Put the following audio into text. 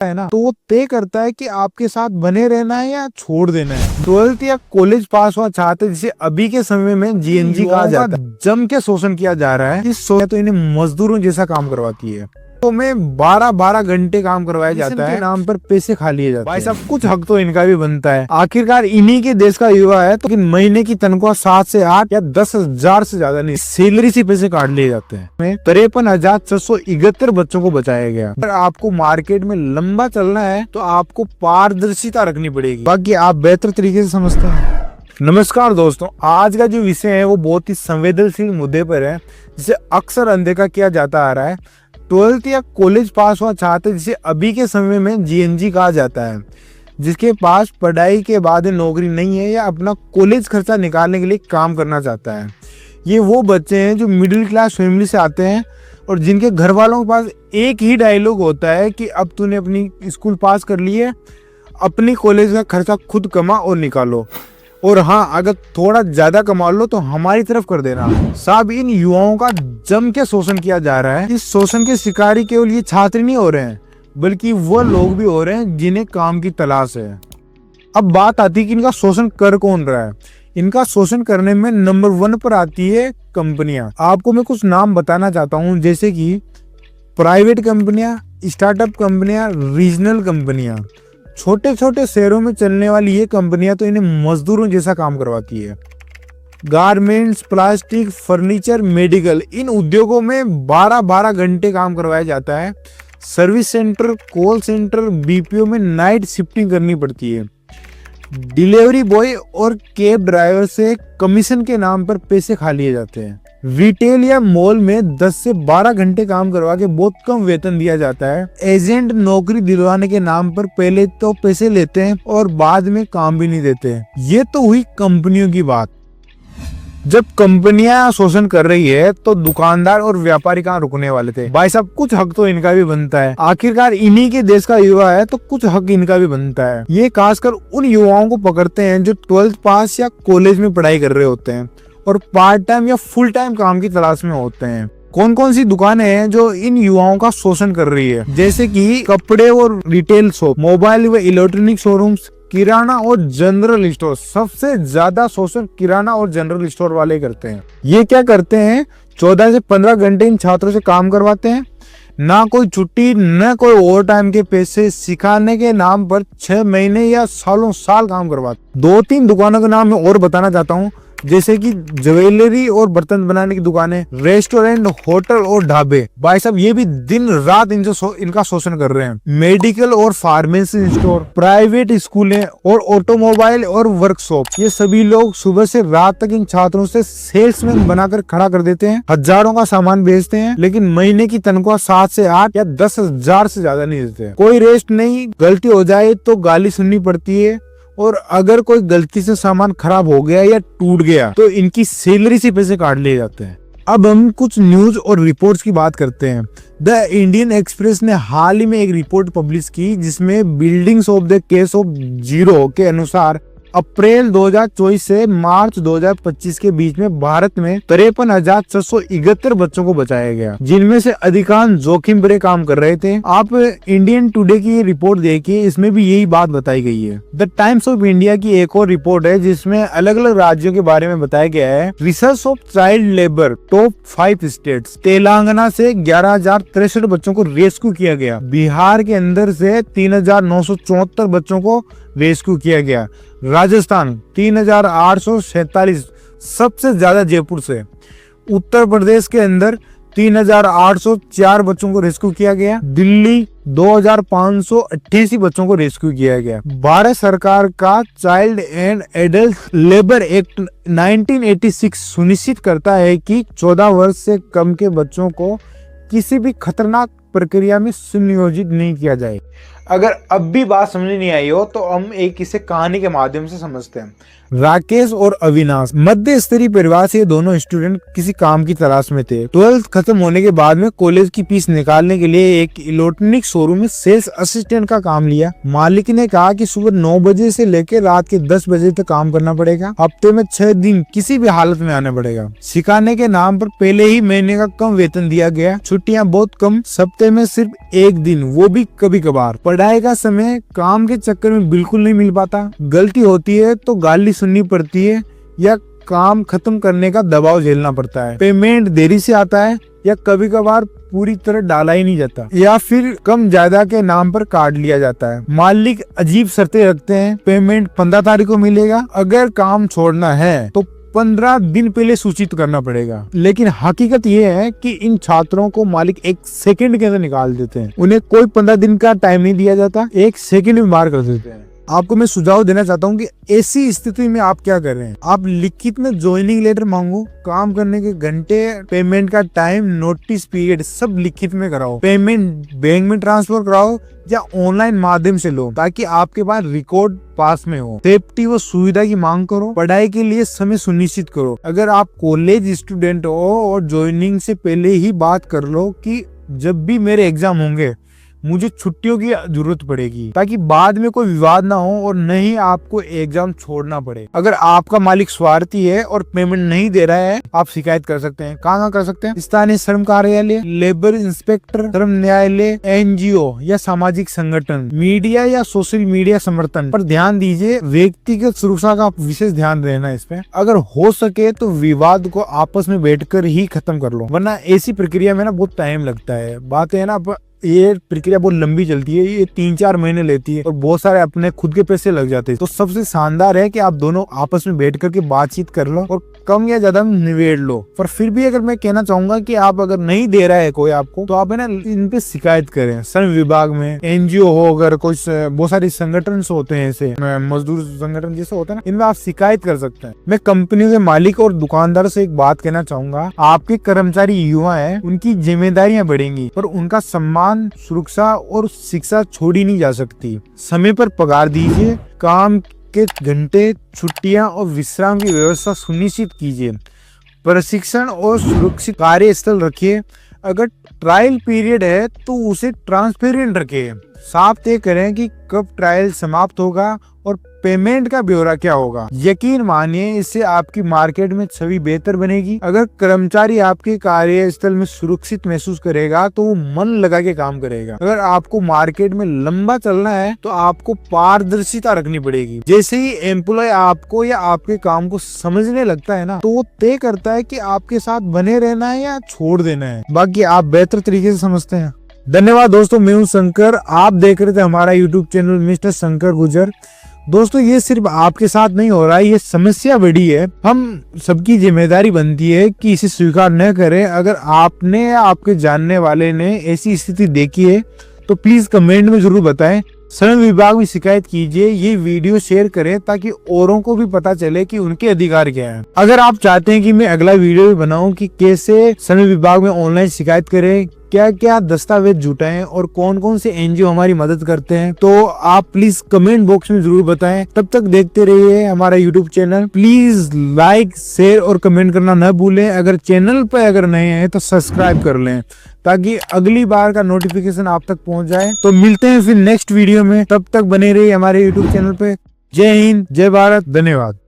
है ना, तो वो तय करता है कि आपके साथ बने रहना है या छोड़ देना है। 12th या कॉलेज पास हुआ छात्र जिसे अभी के समय में जीएनजी कहा जाता है, जम के शोषण किया जा रहा है। इस शोषण तो इन्हें मजदूरों जैसा काम करवाती है। तो में 12-12 घंटे काम करवाया जाता है, नाम पर पैसे खा लिए जाते हैं। भाई साहब कुछ हक तो इनका भी बनता है। आखिरकार इन्हीं के देश का युवा है, तो महीने की तनख्वाह 7 से 8 या 10,000 से ज्यादा नहीं, सैलरी से पैसे काट लिए जाते हैं। 53,671 बच्चों को बचाया गया। अगर आपको मार्केट में लंबा चलना है तो आपको पारदर्शिता रखनी पड़ेगी, बाकी आप बेहतर तरीके से समझते हैं। नमस्कार दोस्तों, आज का जो विषय है वो बहुत ही संवेदनशील मुद्दे पर है, जिसे अक्सर अनदेखा किया जाता आ रहा है। 12th या कॉलेज पास हुआ छात्र जिसे अभी के समय में जीएनजी कहा जाता है, जिसके पास पढ़ाई के बाद नौकरी नहीं है या अपना कॉलेज खर्चा निकालने के लिए काम करना चाहता है। ये वो बच्चे हैं जो मिडिल क्लास फैमिली से आते हैं और जिनके घर वालों के पास एक ही डायलॉग होता है कि अब तूने अपनी स्कूल पास कर ली है, अपनी कॉलेज का खर्चा खुद कमा और निकालो, और हाँ अगर थोड़ा ज्यादा कमा लो तो हमारी तरफ कर देना। साहब इन युवाओं का जम के शोषण किया जा रहा है। इस शोषण के शिकारी केवल ये छात्र नहीं हो रहे हैं, बल्कि वो लोग भी हो रहे हैं जिन्हें काम की तलाश है। अब बात आती है कि इनका शोषण कर कौन रहा है। इनका शोषण करने में नंबर 1 पर आती है कंपनियां। आपको मैं कुछ नाम बताना चाहता हूँ, जैसे कि प्राइवेट कंपनियां, स्टार्टअप कंपनियां, रीजनल कंपनियां। छोटे छोटे शहरों में चलने वाली ये कंपनियां तो इन्हें मजदूरों जैसा काम करवाती है। गारमेंट्स, प्लास्टिक, फर्नीचर, मेडिकल, इन उद्योगों में 12-12 घंटे काम करवाया जाता है। Service centre, call centre, BPO में नाइट शिफ्टिंग करनी पड़ती है। डिलीवरी बॉय और कैब ड्राइवर से कमीशन के नाम पर पैसे खा लिए जाते हैं। रिटेल या मॉल में 10 से 12 घंटे काम करवा के बहुत कम वेतन दिया जाता है। एजेंट नौकरी दिलवाने के नाम पर पहले तो पैसे लेते हैं और बाद में काम भी नहीं देते हैं। ये तो हुई कंपनियों की बात। जब कंपनियां शोषण कर रही है तो दुकानदार और व्यापारी कहाँ रुकने वाले थे। भाई साहब कुछ हक तो इनका भी बनता है। आखिरकार इन्हीं के देश का युवा है, तो कुछ हक इनका भी बनता है। ये खासकर उन युवाओं को पकड़ते हैं जो 12th पास या कॉलेज में पढ़ाई कर रहे होते हैं और पार्ट टाइम या फुल टाइम काम की तलाश में होते हैं। कौन कौन सी दुकानें हैं जो इन युवाओं का शोषण कर रही है, जैसे कि कपड़े और रिटेल शॉप, मोबाइल व इलेक्ट्रॉनिक शोरूम्स, किराना और जनरल स्टोर। सबसे ज्यादा शोषण किराना और जनरल स्टोर वाले करते हैं। ये क्या करते हैं, 14 से 15 घंटे इन छात्रों से काम करवाते हैं, ना कोई छुट्टी न कोई ओवर टाइम के पैसे, सिखाने के नाम पर 6 महीने या सालों साल काम करवाते। 2-3 दुकानों के नाम मैं और बताना चाहता हूँ, जैसे कि ज्वेलरी और बर्तन बनाने की दुकानें, रेस्टोरेंट, होटल और ढाबे। भाई साहब ये भी दिन रात इनका शोषण कर रहे हैं। मेडिकल और फार्मेसी स्टोर, प्राइवेट स्कूलें और ऑटोमोबाइल और वर्कशॉप, ये सभी लोग सुबह से रात तक इन छात्रों से सेल्समैन बनाकर खड़ा कर देते हैं। हजारों का सामान बेचते हैं, लेकिन महीने की तनख्वाह 7 से 8 या 10,000 से ज्यादा नहीं देते। कोई रेस्ट नहीं, गलती हो जाए तो गाली सुननी पड़ती है, और अगर कोई गलती से सामान खराब हो गया या टूट गया तो इनकी सैलरी से पैसे काट लिए जाते हैं। अब हम कुछ न्यूज और रिपोर्ट्स की बात करते हैं। द इंडियन एक्सप्रेस ने हाल ही में एक रिपोर्ट पब्लिश की, जिसमें buildings of the case of zero के अनुसार अप्रैल 2024 से मार्च 2025 के बीच में भारत में 53,671 बच्चों को बचाया गया, जिनमें से अधिकांश जोखिम भरे काम कर रहे थे। आप इंडियन टुडे की रिपोर्ट देखिए, इसमें भी यही बात बताई गई है। द टाइम्स ऑफ इंडिया की एक और रिपोर्ट है, जिसमें अलग अलग राज्यों के बारे में बताया गया है। Research of child labour, top 5 states. Telangana से 11,063 बच्चों को रेस्क्यू किया गया। बिहार के अंदर से 3,974 बच्चों को रेस्क्यू किया गया। राजस्थान 3,847, सबसे ज्यादा जयपुर से। उत्तर प्रदेश के अंदर 3,804 बच्चों को रेस्क्यू किया गया। दिल्ली 2,588 बच्चों को रेस्क्यू किया गया। भारत सरकार का child and adult labour act 1986 सुनिश्चित करता है कि 14 वर्ष से कम के बच्चों को किसी भी खतरनाक प्रक्रिया में सुनियोजित नहीं किया जाए। अगर अब भी बात समझ नहीं आई हो तो हम एक इसे कहानी के माध्यम से समझते हैं। राकेश और अविनाश मध्य स्तरीय परिवार से दोनों स्टूडेंट किसी काम की तलाश में थे। 12th खत्म होने के बाद में कॉलेज की फीस निकालने के लिए एक इलेक्ट्रॉनिक शोरूम में सेल्स असिस्टेंट का काम लिया। मालिक ने कहा कि सुबह 9 बजे से लेकर रात के 10 बजे तक काम करना पड़ेगा। हफ्ते में 6 दिन किसी भी हालत में आना पड़ेगा। सिखाने के नाम पर पहले ही महीने का कम वेतन दिया गया। छुट्टियां बहुत कम, हफ्ते में सिर्फ 1 दिन, वो भी कभी कभार। पढ़ाई का समय काम के चक्कर में बिल्कुल नहीं मिल पाता। गलती होती है तो गाली सुननी पड़ती है या काम खत्म करने का दबाव झेलना पड़ता है। पेमेंट देरी से आता है या कभी कभार पूरी तरह डाला ही नहीं जाता या फिर कम ज्यादा के नाम पर काट लिया जाता है। मालिक अजीब शर्तें रखते हैं। पेमेंट 15 तारीख को मिलेगा। अगर काम छोड़ना है तो 15 दिन पहले सूचित करना पड़ेगा। लेकिन हकीकत ये है कि इन छात्रों को मालिक 1 सेकंड के अंदर निकाल देते हैं। उन्हें कोई 15 दिन का टाइम नहीं दिया जाता, 1 सेकंड में मार कर देते हैं। आपको मैं सुझाव देना चाहता हूँ कि ऐसी स्थिति में आप क्या कर रहे हैं। आप लिखित में ज्वाइनिंग लेटर मांगो, काम करने के घंटे, पेमेंट का टाइम, नोटिस पीरियड सब लिखित में कराओ। पेमेंट बैंक में ट्रांसफर कराओ या ऑनलाइन माध्यम से लो ताकि आपके पास रिकॉर्ड पास में हो। सेफ्टी व सुविधा की मांग करो। पढ़ाई के लिए समय सुनिश्चित करो। अगर आप कॉलेज स्टूडेंट हो और ज्वाइनिंग से पहले ही बात कर लो कि जब भी मेरे एग्जाम होंगे मुझे छुट्टियों की जरूरत पड़ेगी, ताकि बाद में कोई विवाद ना हो और न ही आपको एग्जाम छोड़ना पड़े। अगर आपका मालिक स्वार्थी है और पेमेंट नहीं दे रहा है, आप शिकायत कर सकते हैं। कहाँ कर सकते हैं? स्थानीय श्रम कार्यालय, लेबर इंस्पेक्टर, श्रम न्यायालय, NGO या सामाजिक संगठन, मीडिया या सोशल मीडिया समर्थन पर ध्यान दीजिए। व्यक्तिगत सुरक्षा का विशेष ध्यान देना इस पे। अगर हो सके तो विवाद को आपस में बैठकर ही खत्म कर लो, वरना ऐसी प्रक्रिया में ना बहुत टाइम लगता है। बात है ना, ये प्रक्रिया बहुत लंबी चलती है, ये 3-4 महीने लेती है और बहुत सारे अपने खुद के पैसे लग जाते हैं। तो सबसे शानदार है कि आप दोनों आपस में बैठ करके बातचीत कर लो और कम या ज्यादा निवेड़ लो। पर फिर भी अगर मैं कहना चाहूंगा कि आप अगर नहीं दे रहा है कोई आपको, तो आप है ना इन पे शिकायत करें। श्रम विभाग में, NGO हो, अगर कुछ बहुत सारे संगठन होते हैं ऐसे मजदूर संगठन जैसे होते हैं ना, इनमें आप शिकायत कर सकते हैं। मैं कंपनियों के मालिक और दुकानदार से एक बात कहना चाहूंगा, आपके कर्मचारी युवा है, उनकी जिम्मेदारियां बढ़ेंगी पर उनका सम्मान, सुरक्षा और शिक्षा छोड़ी नहीं जा सकती। समय पर पगार दीजिए, काम के घंटे, छुट्टियां और विश्राम की व्यवस्था सुनिश्चित कीजिए। प्रशिक्षण और सुरक्षित कार्यस्थल रखिए। अगर ट्रायल पीरियड है तो उसे ट्रांसपेरेंट रखिए। साफ तय करें कि कब ट्रायल समाप्त होगा और पेमेंट का ब्यौरा क्या होगा। यकीन मानिए, इससे आपकी मार्केट में छवि बेहतर बनेगी। अगर कर्मचारी आपके कार्यस्थल में सुरक्षित महसूस करेगा तो वो मन लगा के काम करेगा। अगर आपको मार्केट में लंबा चलना है तो आपको पारदर्शिता रखनी पड़ेगी। जैसे ही एम्प्लॉय आपको या आपके काम को समझने लगता है ना, तो वो तय करता है कि आपके साथ बने रहना है या छोड़ देना है। बाकी आप बेहतर तरीके से समझते हैं। धन्यवाद दोस्तों, मैं हूं शंकर। आप देख रहे थे हमारा YouTube channel mister Shankar Gurjar. दोस्तों, ये सिर्फ आपके साथ नहीं हो रहा है, ये समस्या बड़ी है। हम सबकी जिम्मेदारी बनती है कि इसे स्वीकार न करें। अगर आपने या आपके जानने वाले ने ऐसी स्थिति देखी है तो प्लीज कमेंट में जरूर बताएं। श्रम विभाग में शिकायत कीजिए, ये वीडियो शेयर करें ताकि औरों को भी पता चले कि उनके अधिकार क्या है। अगर आप चाहते हैं कि मैं अगला वीडियो भी बनाऊं कि कैसे श्रम विभाग में ऑनलाइन शिकायत करें, क्या क्या दस्तावेज जुटाएं और कौन कौन से NGO हमारी मदद करते हैं, तो आप प्लीज कमेंट बॉक्स में जरूर बताएं। तब तक देखते रहिए हमारा YouTube channel. Please like, share और कमेंट करना न भूलें। अगर चैनल पर अगर नए हैं तो सब्सक्राइब कर लें ताकि अगली बार का नोटिफिकेशन आप तक पहुंच जाए। तो मिलते हैं फिर नेक्स्ट वीडियो में, तब तक बने रहिए हमारे YouTube चैनल पे। जय हिंद, जय भारत, धन्यवाद।